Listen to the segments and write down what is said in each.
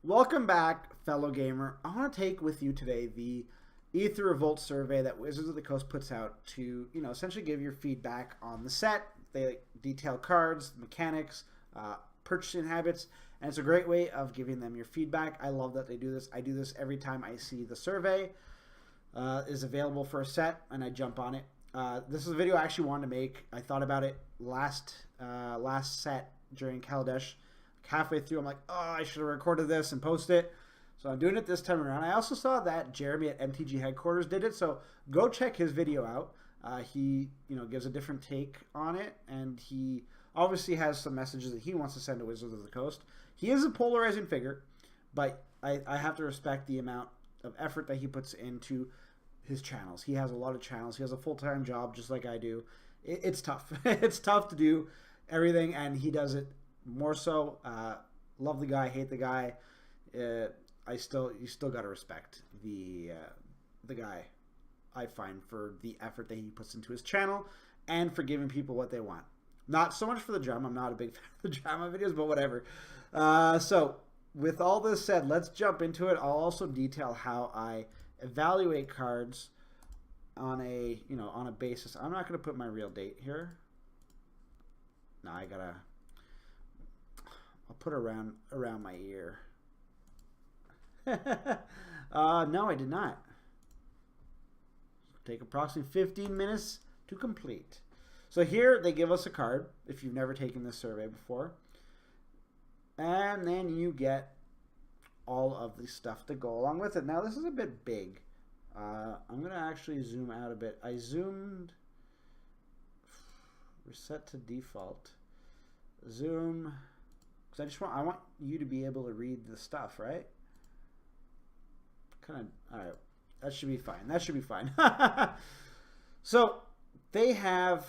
Welcome back, fellow gamer. I want to take with you today the Aether Revolt survey that Wizards of the Coast puts out to, essentially give your feedback on the set. They detail cards, mechanics, purchasing habits, and it's a great way of giving them your feedback. I love that they do this. I do this every time I see the survey is available for a set, and I jump on it. This is a video I actually wanted to make. I thought about it last set during Kaladesh. Halfway through, I'm like, oh, I should have recorded this and posted it. So I'm doing it this time around. I also saw that Jeremy at MTG headquarters did it, so go check his video out. He, gives a different take on it, and he obviously has some messages that he wants to send to Wizards of the Coast. He is a polarizing figure, but I have to respect the amount of effort that he puts into his channels. He has a lot of channels. He has a full-time job just like I do. It's tough. It's tough to do everything, and he does it more so. Love the guy, hate the guy. You still gotta respect the guy. I find for the effort that he puts into his channel and for giving people what they want. Not so much for the drama. I'm not a big fan of the drama videos, but whatever. So with all this said, let's jump into it. I'll also detail how I evaluate cards on a on a basis. I'm not gonna put my real date here. No, I'll put around my ear. No, I did not. Take approximately 15 minutes to complete. So here they give us a card if you've never taken this survey before. And then you get all of the stuff to go along with it. Now this is a bit big. I'm going to actually zoom out a bit. I zoomed. Reset to default. Zoom. Because I want you to be able to read the stuff, right? All right. That should be fine. That should be fine. So they have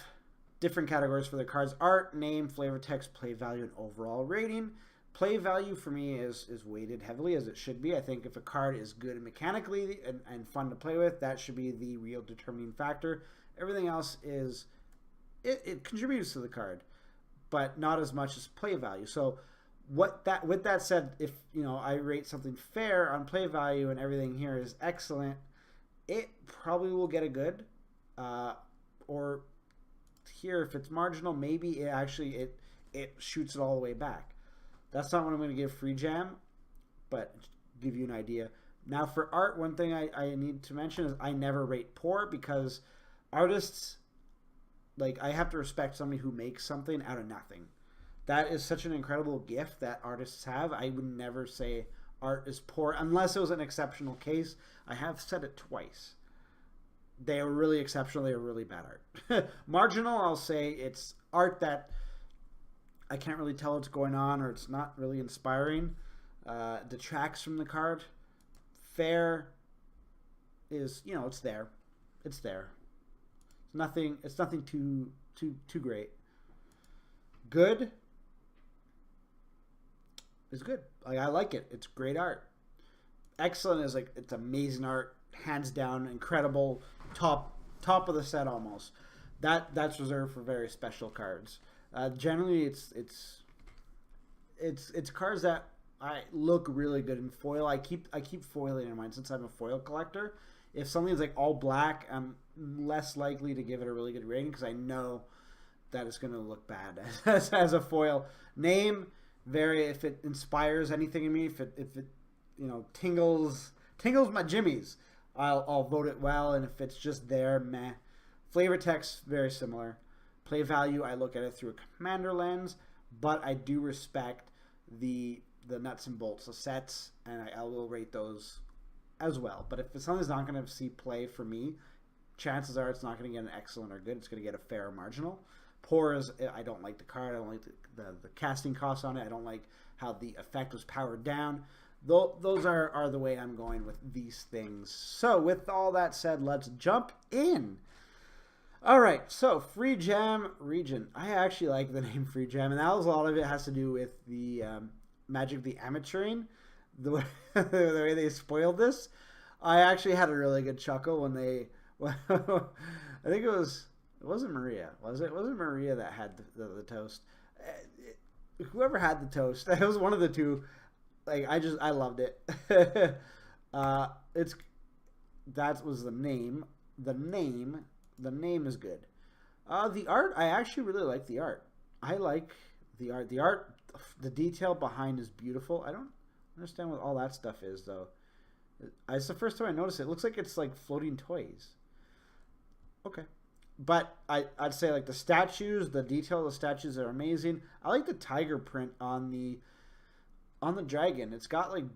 different categories for their cards: art, name, flavor text, play value, and overall rating. Play value for me is weighted heavily, as it should be. I think if a card is good mechanically and fun to play with, that should be the real determining factor. Everything else is it contributes to the card, but not as much as play value. So with that said, if I rate something fair on play value and everything here is excellent, it probably will get a good. Or here, if it's marginal, maybe it shoots it all the way back. That's not what I'm going to give free jam, but give you an idea. Now for art, one thing I need to mention is I never rate poor, because artists, like, I have to respect somebody who makes something out of nothing. That is such an incredible gift that artists have. I would never say art is poor unless it was an exceptional case. I have said it twice. They are really exceptional. They are really bad art. Marginal, I'll say it's art that I can't really tell what's going on, or it's not really inspiring. Detracts from the card. Fair is, it's there. It's there. It's nothing too great. Good is good. Like, I like it. It's great art. Excellent is like, it's amazing art, hands down, incredible, top of the set almost. That's reserved for very special cards. Generally, it's cards that I look really good in foil. I keep foiling in mind since I'm a foil collector. If something's like all black, I'm less likely to give it a really good rating, because I know that it's going to look bad as a foil. Name, if it inspires anything in me, if it tingles my jimmies, I'll vote it well. And if it's just there, meh. Flavor text, very similar. Play value, I look at it through a commander lens, but I do respect the nuts and bolts, the sets, and I will rate those as well. But if something's not going to see play for me, chances are it's not going to get an excellent or good. It's going to get a fair or marginal. Poor is, I don't like the card. I don't like the casting costs on it. I don't like how the effect was powered down. Those are the way I'm going with these things. So with all that said, let's jump in. All right, so Free Jam region. I actually like the name Free Jam, and a lot of it has to do with the Magic the Amateuring, the way they spoiled this. I actually had a really good chuckle when they, I think it wasn't Maria, was it? It wasn't Maria that had the toast. Whoever had the toast, it was one of the two. Like I loved it. It's that was the name. The name is good. The art, I actually really like the art. I like the art. The detail behind is beautiful. I don't understand what all that stuff is though. It's the first time I noticed it. It looks like it's like floating toys. Okay. But I'd say like the statues, the detail of the statues are amazing. I like the tiger print on the dragon. It's got like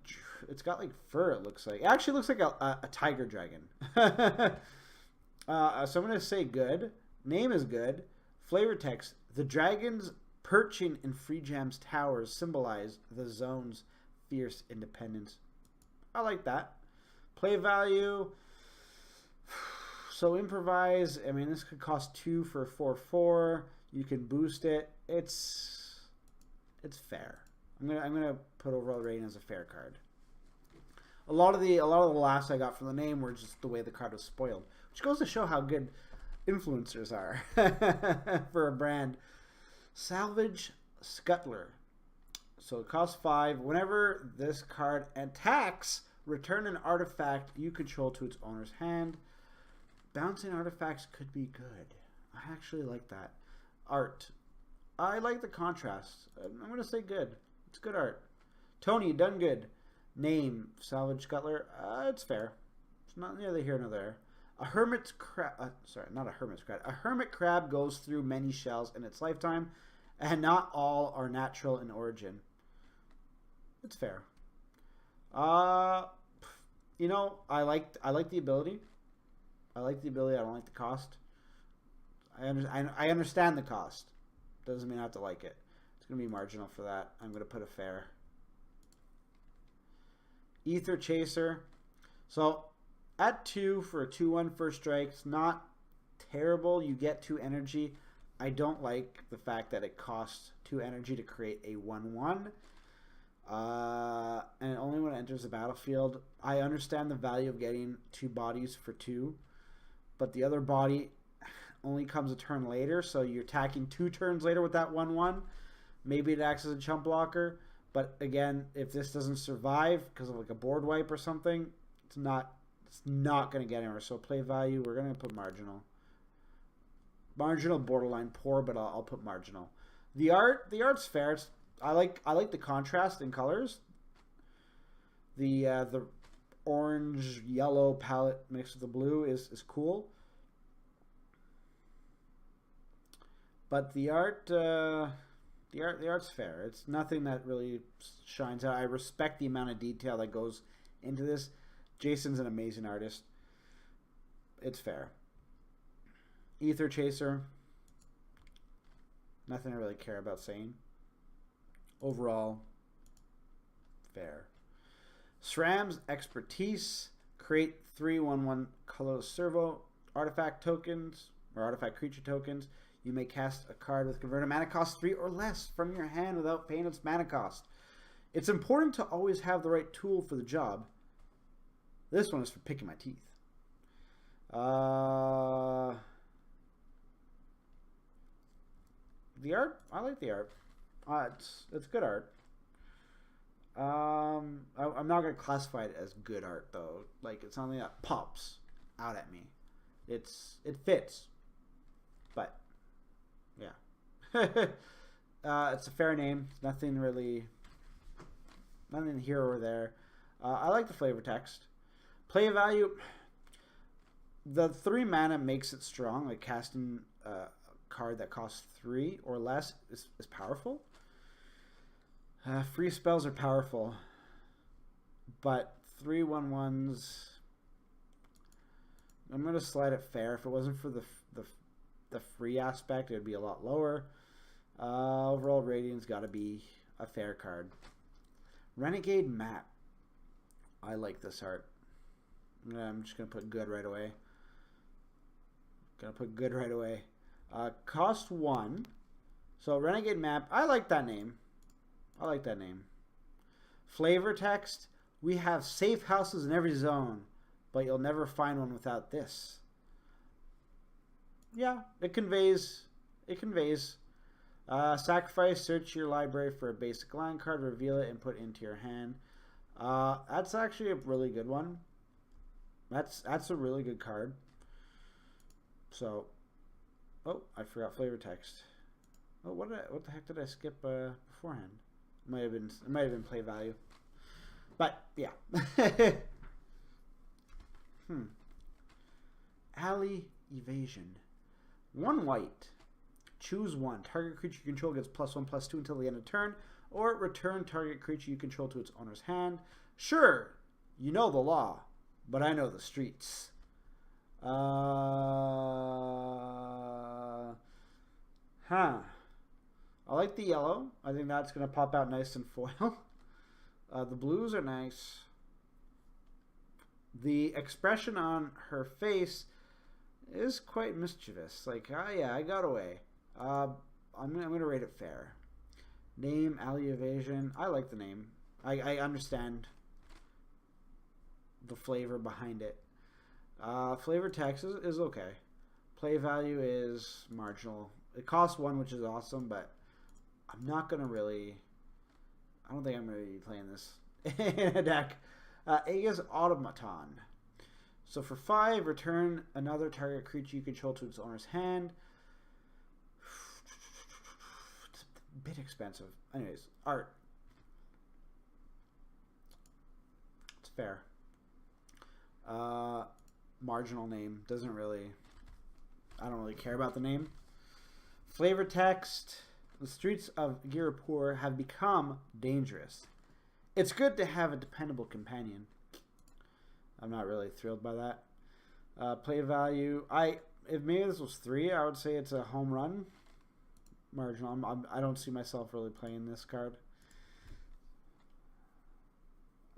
fur. It looks like. It actually looks like a tiger dragon. So I'm gonna say good. Name is good. Flavor text: the dragons perching in Free Jam's towers symbolize the zone's fierce independence. I like that. Play value. So improvise. I mean, this could cost 2 for a 4/4. You can boost it. It's fair. I'm gonna put overall rating as a fair card. A lot of the laughs I got from the name were just the way the card was spoiled, which goes to show how good influencers are for a brand. Salvage Scuttler. So it costs 5. Whenever this card attacks, return an artifact you control to its owner's hand. Bouncing artifacts could be good. I actually like that. Art. I like the contrast. I'm going to say good. It's good art. Tony, done good. Name, Salvage Scuttler. It's fair. It's not neither here nor there. A hermit's crab. Sorry, not a hermit's crab. A hermit crab goes through many shells in its lifetime, and not all are natural in origin. It's fair. You know, I like the ability. I like the ability. I don't like the cost. I understand the cost. Doesn't mean I have to like it. It's going to be marginal for that. I'm going to put a fair. Aether Chaser. So at 2 for a 2/1 first strike, it's not terrible. You get 2 energy. I don't like the fact that it costs 2 energy to create a 1/1. And only when it enters the battlefield. I understand the value of getting 2 bodies for 2, but the other body only comes a turn later, so you're attacking 2 turns later with that 1/1. Maybe it acts as a chump blocker, but again, if this doesn't survive because of like a board wipe or something, it's not going to get anywhere. So play value, we're going to put marginal. Marginal, borderline poor, but I'll put marginal. The art's fair. I like the contrast in colors. The orange yellow palette mixed with the blue is cool. But the art's fair. It's nothing that really shines out. I respect the amount of detail that goes into this. Jason's an amazing artist. It's fair. Aether Chaser. Nothing I really care about saying. Overall, fair. SRAM's Expertise. Create 3/1/1 colorless servo artifact tokens or artifact creature tokens. You may cast a card with converted mana cost 3 or less from your hand without paying its mana cost. It's important to always have the right tool for the job. This one is for picking my teeth. The art, I like the art. It's good art. I'm not gonna classify it as good art though. Like it's something that pops out at me. It fits, but yeah. It's a fair name. Nothing here or there. I like the flavor text. Play value. The 3 mana makes it strong. Like casting a card that costs 3 or less is powerful. Free spells are powerful, but 3/1/1s. I'm gonna slide it fair. If it wasn't for the free aspect, it would be a lot lower. Overall rating's got to be a fair card. Renegade Map. I like this art. I'm just gonna put good right away. Cost 1. So Renegade Map. I like that name. Flavor text. We have safe houses in every zone, but you'll never find one without this. Yeah, it conveys. Sacrifice. Search your library for a basic land card. Reveal it and put it into your hand. That's actually a really good one. That's a really good card. So, oh, I forgot flavor text. Oh, what the heck did I skip beforehand? It might have been play value. But yeah. Alley Evasion. 1 white. Choose one. Target creature you control gets +1/+2 until the end of turn, or return target creature you control to its owner's hand. Sure, you know the law, but I know the streets. I like the yellow. I think that's going to pop out nice in foil. The blues are nice. The expression on her face is quite mischievous. Like, oh yeah, I got away. I'm gonna rate it fair. Name, Alley Evasion. I like the name. I understand the flavor behind it. Flavor text is okay. Play value is marginal. It costs 1, which is awesome, but I'm not gonna really. I don't think I'm gonna be playing this in a deck. Aega's Automaton. So for 5, return another target creature you control to its owner's hand. It's a bit expensive. Anyways, art. It's fair. Marginal name. Doesn't really... I don't really care about the name. Flavor text. The streets of Girapur have become dangerous. It's good to have a dependable companion. I'm not really thrilled by that. Play value. If maybe this was 3, I would say it's a home run. Marginal. I don't see myself really playing this card.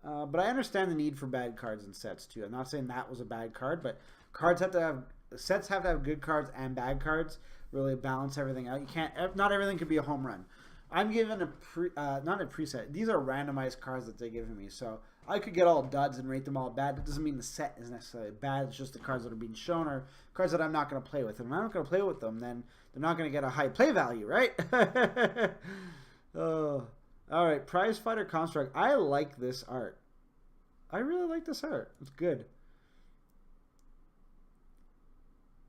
But I understand the need for bad cards in sets too. I'm not saying that was a bad card, but sets have to have good cards and bad cards. Really balance everything out. You can't. Not everything could be a home run. I'm given not a preset. These are randomized cards that they're giving me, so I could get all duds and rate them all bad. That doesn't mean the set is necessarily bad. It's just the cards that are being shown are cards that I'm not going to play with. And if I'm not going to play with them, then they're not going to get a high play value, right? Oh, all right. Prize Fighter Construct. I like this art. I really like this art. It's good.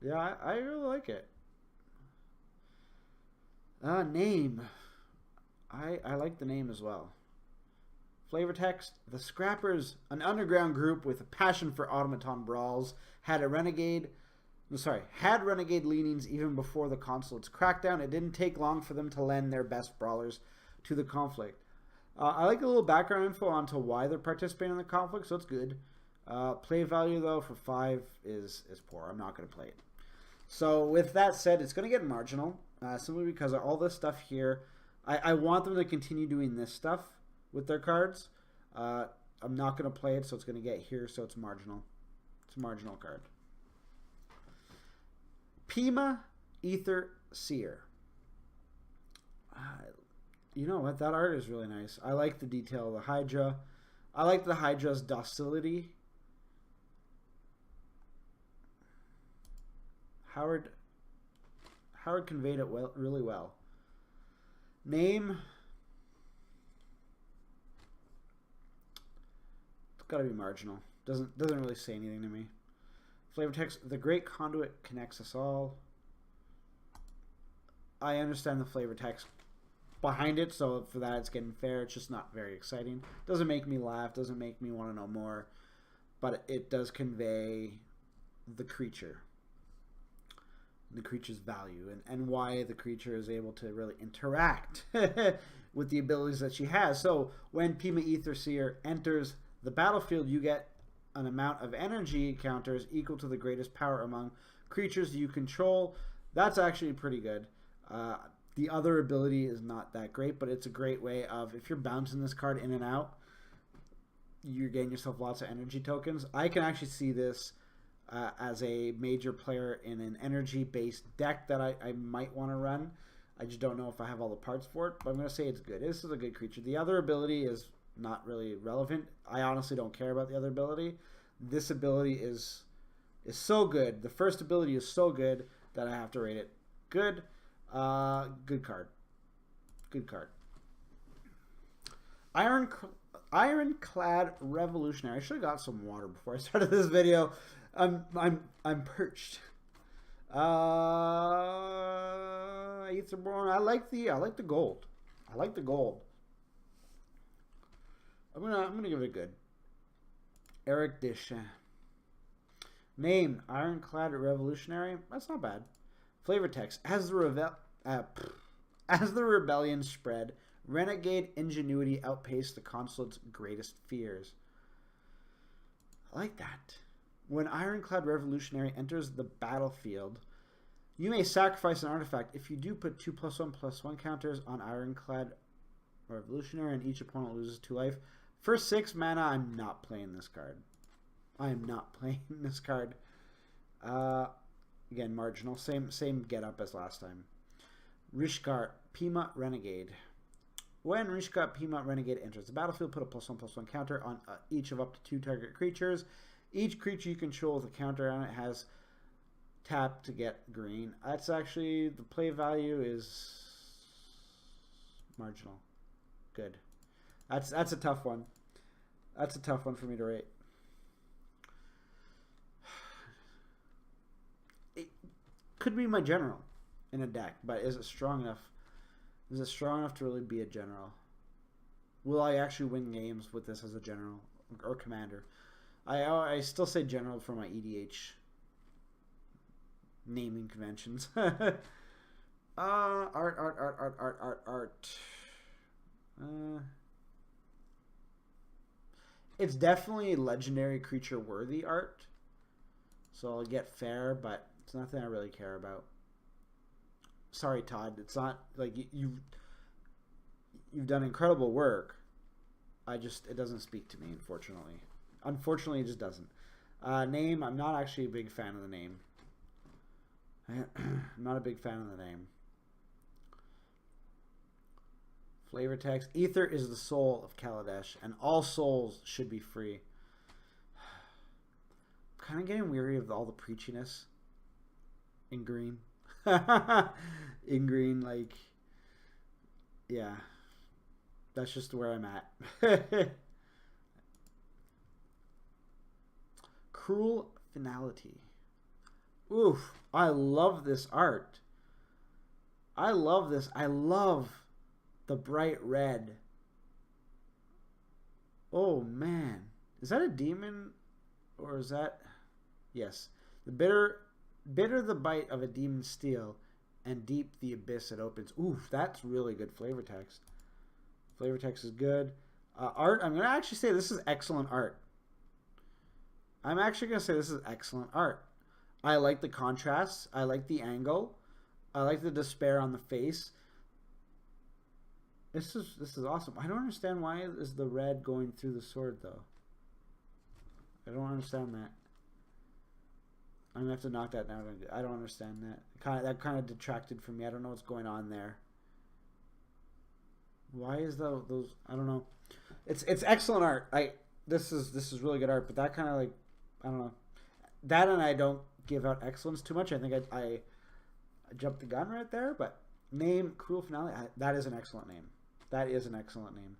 Yeah, I really like it. Name. I like the name as well. Flavor text. The Scrappers, an underground group with a passion for automaton brawls, had renegade leanings even before the consulate's crackdown. It didn't take long for them to lend their best brawlers to the conflict. I like a little background info onto why they're participating in the conflict, so it's good. Play value, though, for 5 is poor. I'm not going to play it. So with that said, it's going to get marginal, simply because of all this stuff here. I want them to continue doing this stuff with their cards. I'm not going to play it, so it's going to get here, so it's marginal. It's a marginal card. MTG Aether Seer. You know what? That art is really nice. I like the detail of the Hydra. I like the Hydra's docility. Howard conveyed it really well. Name. It's got to be marginal. Doesn't really say anything to me. Flavor text. The great conduit connects us all. I understand the flavor text behind it, so for that it's getting fair. It's just not very exciting. Doesn't make me laugh. Doesn't make me want to know more. But it does convey the creature. The creature's value and why the creature is able to really interact with the abilities that she has. So when MTG Aether Seer enters the battlefield, you get an amount of energy counters equal to the greatest power among creatures you control. That's actually pretty good. The other ability is not that great, but it's a great way of, if you're bouncing this card in and out, you're getting yourself lots of energy tokens. I can actually see this as a major player in an energy-based deck that I might want to run. I just don't know if I have all the parts for it, but I'm going to say it's good. This is a good creature. The other ability is not really relevant. I honestly don't care about the other ability. This ability is so good. The first ability is so good that I have to rate it good. Good card. Good card. Ironclad Revolutionary. I should have got some water before I started this video. I'm perched. Aetherborn. I like the gold. I like the gold. I'm gonna give it a good. Eric Dish. Name Ironclad Revolutionary. That's not bad. Flavor text. As the rebellion spread, renegade ingenuity outpaced the consulate's greatest fears. I like that. When Ironclad Revolutionary enters the battlefield, you may sacrifice an artifact. If you do, put 2+1/+1 counters on Ironclad Revolutionary, and each opponent loses 2 life. For 6 mana, I'm not playing this card. I am not playing this card. Again, marginal. Same get up as last time. Rishkar Pima Renegade. When Rishkar Pima Renegade enters the battlefield, put a +1/+1 counter on each of up to 2 target creatures. Each creature you control with a counter on it has tap to get green. That's actually, the play value is marginal. Good. That's a tough one. That's a tough one for me to rate. It could be my general in a deck, but is it strong enough? Is it strong enough to really be a general? Will I actually win games with this as a general or commander? I still say general for my EDH naming conventions. Art. It's definitely legendary creature worthy art, so I'll get fair, but it's nothing I really care about. Sorry, Todd. It's not like you've done incredible work. It doesn't speak to me, unfortunately. Unfortunately, it just doesn't. Name. I'm not actually a big fan of the name. I'm not a big fan of the name. Flavor text. Ether is the soul of Kaladesh, and all souls should be free. I'm kind of getting weary of all the preachiness in green. In green, like, yeah. That's just where I'm at. Cruel Finality. Oof. I love this art. I love this. I love the bright red. Oh, man. Is that a demon? Or is that... Yes. The bitter the bite of a demon steel, and deep the abyss it opens. Oof, that's really good flavor text. Flavor text is good. Art, I'm going to actually say this is excellent art. I'm actually going to say this is excellent art. I like the contrasts. I like the angle. I like the despair on the face. This is awesome. I don't understand why is the red going through the sword, though. I don't understand that. I'm going to have to knock that down. I don't understand that. That kind of detracted from me. I don't know what's going on there. Why is those? I don't know. It's excellent art. This is really good art, but that kind of like, I don't know. That, and I don't give out excellence too much. I think I jumped the gun right there. But name Cruel Finale. That is an excellent name. That is an excellent name.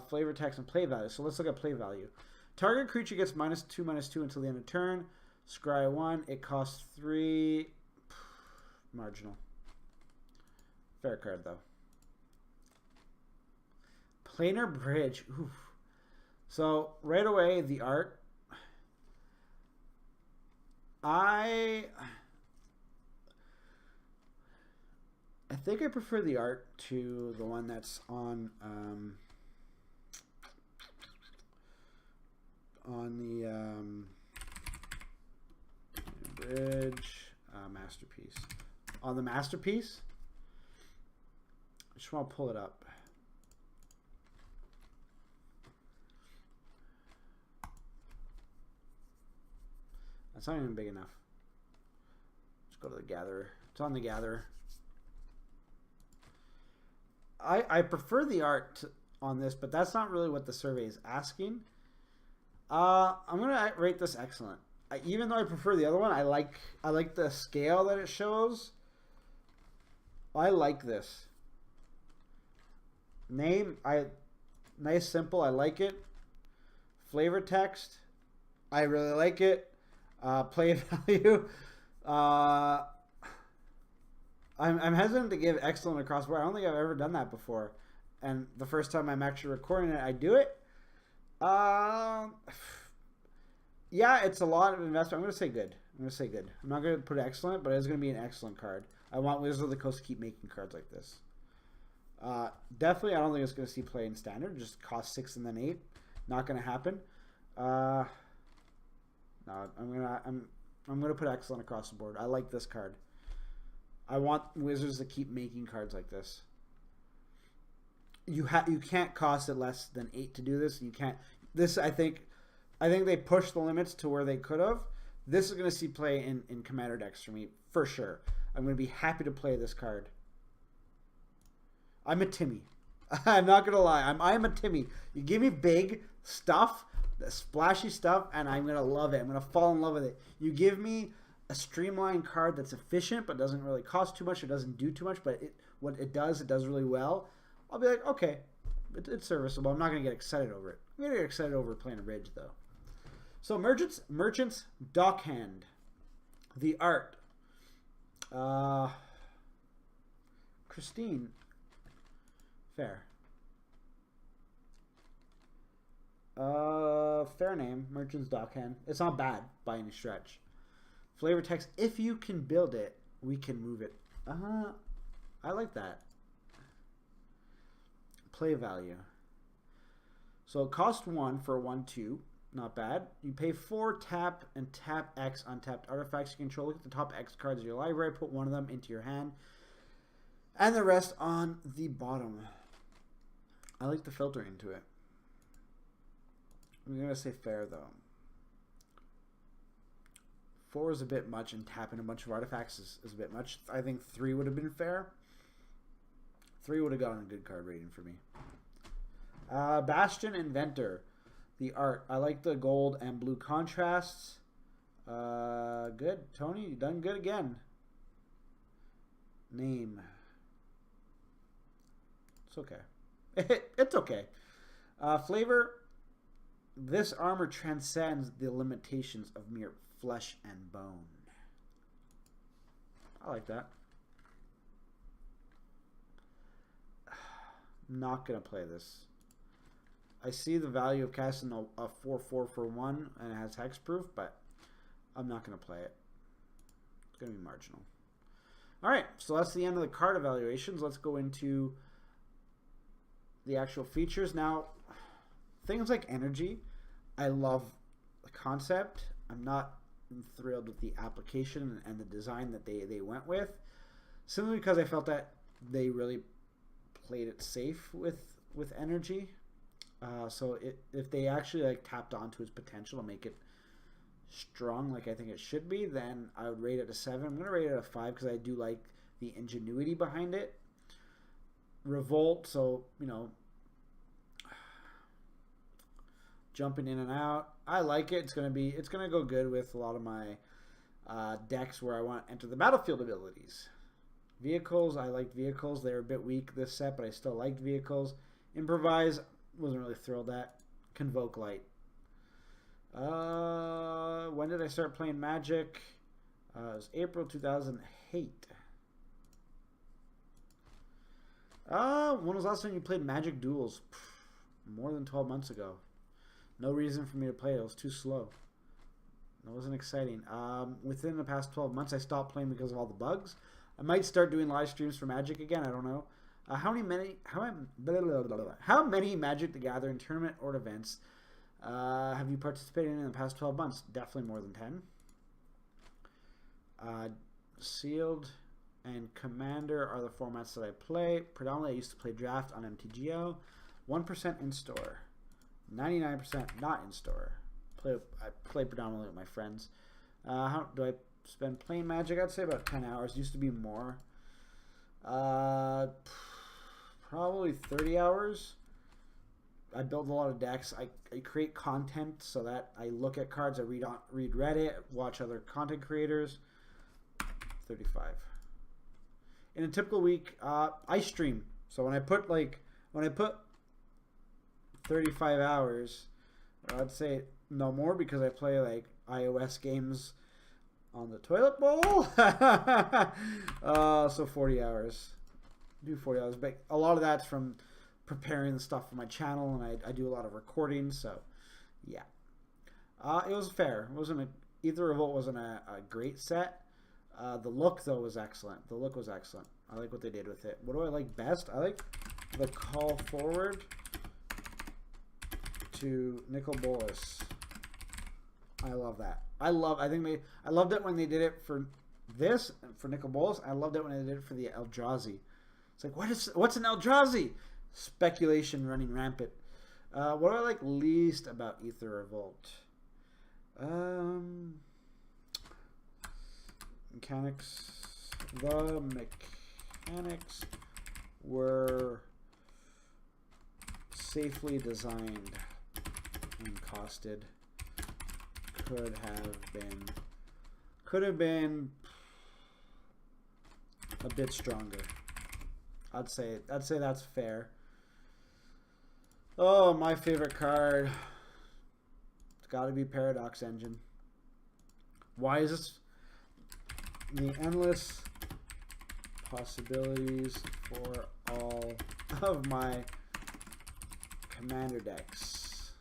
Flavor text and play value. So let's look at play value. Target creature gets -2/-2 until the end of turn. Scry 1. It costs 3. Marginal. Fair card though. Planar Bridge. Oof. So right away the art. I think I prefer the art to the one that's on the bridge masterpiece. On the masterpiece, I just want to pull it up. That's not even big enough. Let's go to the Gatherer. It's on the Gatherer. I prefer the art on this, but that's not really what the survey is asking. I'm gonna rate this excellent. Even though I prefer the other one, I like the scale that it shows. I like this. Name, I Nice, simple. I like it. Flavor text. I really like it. Play value. I'm hesitant to give excellent across the board. I don't think I've ever done that before. And the first time I'm actually recording it, I do it. Yeah, it's a lot of investment. I'm going to say good. I'm not going to put excellent, but it's going to be an excellent card. I want Wizards of the Coast to keep making cards like this. Definitely, I don't think it's going to see play in standard. Just cost 6 and then 8. Not going to happen. No, I'm gonna put excellent across the board. I like this card. I want Wizards to keep making cards like this. You can't cost it less than 8 to do this. You can't. This I think they pushed the limits to where they could have. This is going to see play in Commander decks for me for sure. I'm going to be happy to play this card. I'm a Timmy. I'm not gonna lie. I'm a Timmy. You give me big stuff, the splashy stuff, and I'm gonna love it. I'm gonna fall in love with it. You give me a streamlined card that's efficient but doesn't really cost too much. It doesn't do too much, but what it does really well. I'll be like, okay, it's serviceable. I'm not gonna get excited over it. I'm gonna get excited over playing a Ridge though. So Merchant's Dockhand, the art. Christine. Fair. Fair name. Merchant's Dockhand. It's not bad by any stretch. Flavor text. If you can build it, we can move it. I like that. Play value. So it costs 1 for a 1/2. Not bad. You pay 4 tap and tap X untapped artifacts you control. Look at the top X cards of your library. Put one of them into your hand. And the rest on the bottom. I like the filter into it. I'm going to say fair, though. 4 is a bit much, and tapping a bunch of artifacts is a bit much. I think 3 would have been fair. 3 would have gotten a good card rating for me. Bastion Inventor. The art. I like the gold and blue contrasts. Good. Tony, you done good again. Name. It's okay. It's okay. Flavor. This armor transcends the limitations of mere flesh and bone. I like that. Not going to play this. I see the value of casting a 4/4 for 1 and it has hexproof, but I'm not going to play it. It's going to be marginal. Alright, so that's the end of the card evaluations. Let's go into the actual features. Now, things like energy, I love the concept. I'm not thrilled with the application and the design that they went with, simply because I felt that they really played it safe with energy. So if they actually like tapped onto its potential to make it strong like I think it should be, then I would rate it a 7. I'm going to rate it a 5 because I do like the ingenuity behind it. Revolt, so, you know, jumping in and out. I like it. It's gonna go good with a lot of my decks where I want to enter the battlefield abilities. Vehicles, I like vehicles. They're a bit weak this set, but I still liked vehicles. Improvise, wasn't really thrilled at. Convoke Light. When did I start playing Magic? It was April 2008. When was the last time you played Magic Duels? More than 12 months ago. No reason for me to play it. It was too slow. It wasn't exciting. Within the past 12 months, I stopped playing because of all the bugs. I might start doing live streams for Magic again. I don't know. How many Magic the Gathering tournament or events have you participated in the past 12 months? Definitely more than 10. Sealed and Commander are the formats that I play. Predominantly, I used to play Draft on MTGO. 1% in store. 99% not in store. I play predominantly with my friends. How do I spend playing Magic? I'd say about 10 hours. Used to be more. Probably 30 hours. I build a lot of decks. I create content so that I look at cards. I read Reddit, watch other content creators. 35. In a typical week, I stream. So when I put 35 hours. I'd say no more because I play like iOS games on the toilet bowl. So 40 hours. Do 40 hours, but a lot of that's from preparing the stuff for my channel, and I do a lot of recording. So yeah, it was fair. It wasn't Aether Revolt wasn't a great set. The look though was excellent. The look was excellent. I like what they did with it. What do I like best? I like the call forward to Nicol Bolas. I love that. I loved it when they did it for this, for Nicol Bolas. I loved it when they did it for the Eldrazi. It's like, what's an Eldrazi? Speculation running rampant. What do I like least about Aether Revolt? Mechanics. The mechanics were safely designed and costed. Could have been a bit stronger. I'd say that's fair. Oh, my favorite card. It's got to be Paradox Engine. Why is this? The endless possibilities for all of my commander decks.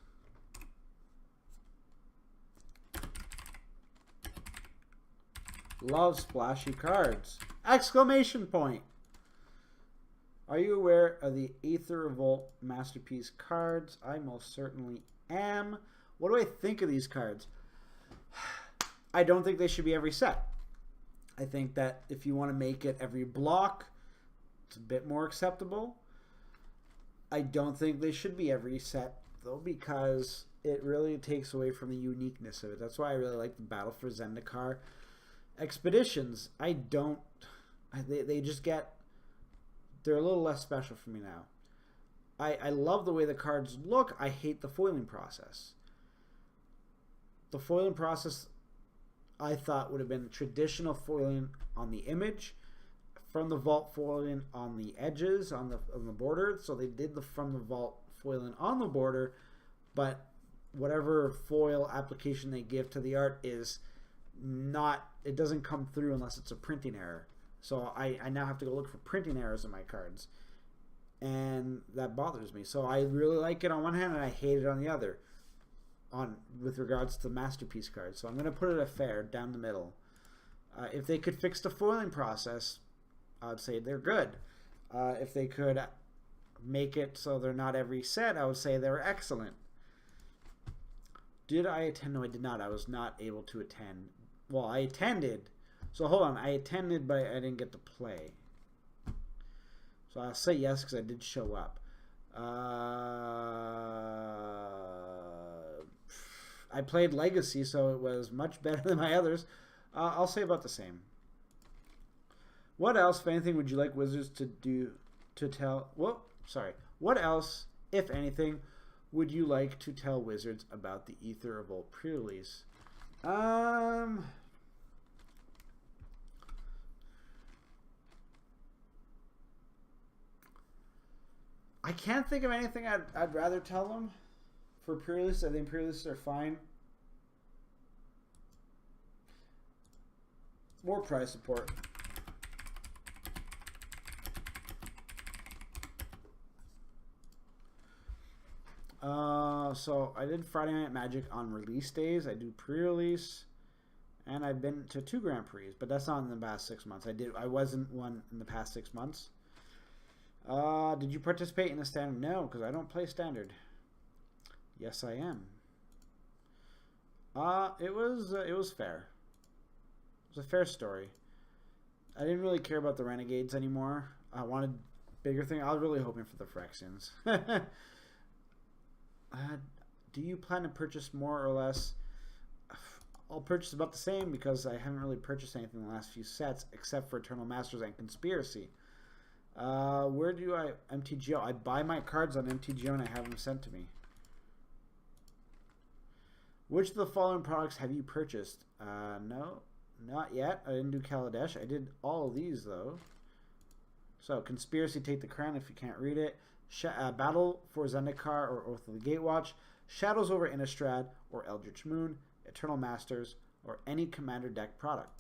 Love splashy cards! Exclamation point! Are you aware of the Aether Revolt Masterpiece cards? I most certainly am. What do I think of these cards? I don't think they should be every set. I think that if you want to make it every block, it's a bit more acceptable. I don't think they should be every set, though, because it really takes away from the uniqueness of it. That's why I really like the Battle for Zendikar expeditions. They just get, they're a little less special for me now. I love the way the cards look. I hate the foiling process. The foiling process, I thought, would have been traditional foiling on the image, from the vault foiling on the edges, on the border. So they did the from the vault foiling on the border, but whatever foil application they give to the art is not, it doesn't come through unless it's a printing error. So I now have to go look for printing errors in my cards, and that bothers me. So I really like it on one hand and I hate it on the other, with regards to the Masterpiece cards. So I'm going to put it a fair down the middle. If they could fix the foiling process, I would say they're good. If they could make it so they're not every set, I would say they're excellent. Did I attend? No, I did not. I was not able to attend. Well, I attended. So hold on. I attended, but I didn't get to play. So I'll say yes because I did show up. I played Legacy, so it was much better than my others. I'll say about the same. What else, if anything, would you like Wizards to do to tell? Whoa, sorry. What else, if anything, would you like to tell Wizards about the Aether Revolt pre-release? I can't think of anything I'd rather tell them for pre-release. I think pre-releases are fine. More price support. So I did Friday Night Magic on release days. I do pre-release, and I've been to 2 Grand Prix, but that's not in the past 6 months. I wasn't one in the past 6 months. Did you participate in the standard? No, because I don't play standard. Yes, I am. It was fair. It was a fair story. I didn't really care about the Renegades anymore. I wanted bigger thing. I was really hoping for the Phyrexians. Do you plan to purchase more or less? I'll purchase about the same because I haven't really purchased anything in the last few sets except for Eternal Masters and Conspiracy. Where do I MTGO? I buy my cards on MTGO and I have them sent to me. Which of the following products have you purchased? No, not yet. I didn't do Kaladesh. I did all of these though. So Conspiracy, Take the Crown if you can't read it. Battle for Zendikar or Oath of the Gatewatch, Shadows over Innistrad or Eldritch Moon, Eternal Masters, or any Commander deck product.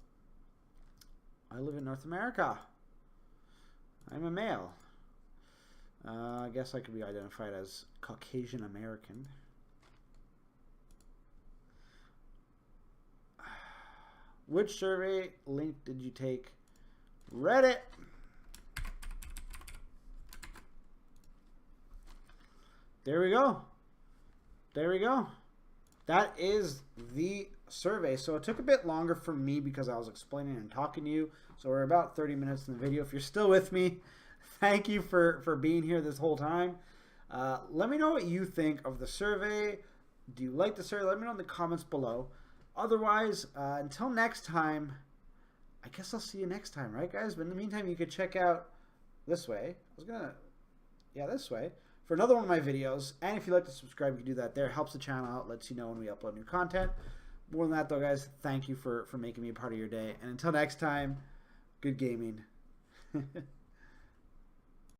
I live in North America. I'm a male. I guess I could be identified as Caucasian American. Which survey link did you take? Reddit. There we go. There we go. That is the survey. So it took a bit longer for me because I was explaining and talking to you. So we're about 30 minutes in the video. If you're still with me, thank you for being here this whole time. Let me know what you think of the survey. Do you like the survey? Let me know in the comments below. Otherwise, until next time, I guess I'll see you next time, right, guys? But in the meantime, you could check out this way. This way. For another one of my videos. And if you'd like to subscribe, you can do that there. It helps the channel out, lets you know when we upload new content. More than that, though, guys, thank you for making me a part of your day. And until next time, good gaming.